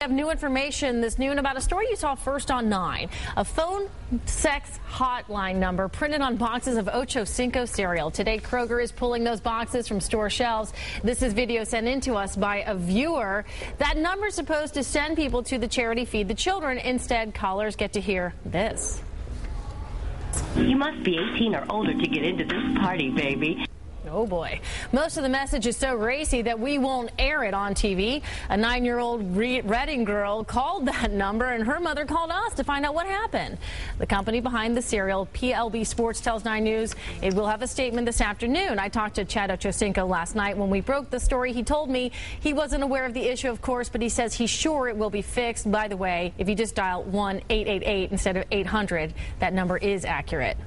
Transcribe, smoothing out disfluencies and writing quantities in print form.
Have new information this noon about a story you saw first on 9. A phone sex hotline number printed on boxes of Ochocinco cereal. Today, Kroger is pulling those boxes from store shelves. This is video sent in to us by a viewer. That number is supposed to send people to the charity Feed the Children. Instead, callers get to hear this. You must be 18 or older to get into this party, baby. Oh boy. Most of the message is so racy that we won't air it on TV. A 9-year-old Reading girl called that number and her mother called us to find out what happened. The company behind the cereal, PLB Sports, tells 9 News it will have a statement this afternoon. I talked to Chad Ochocinco last night when we broke the story. He told me he wasn't aware of the issue, of course, but he says he's sure it will be fixed. By the way, if you just dial 1-888 instead of 800, that number is accurate.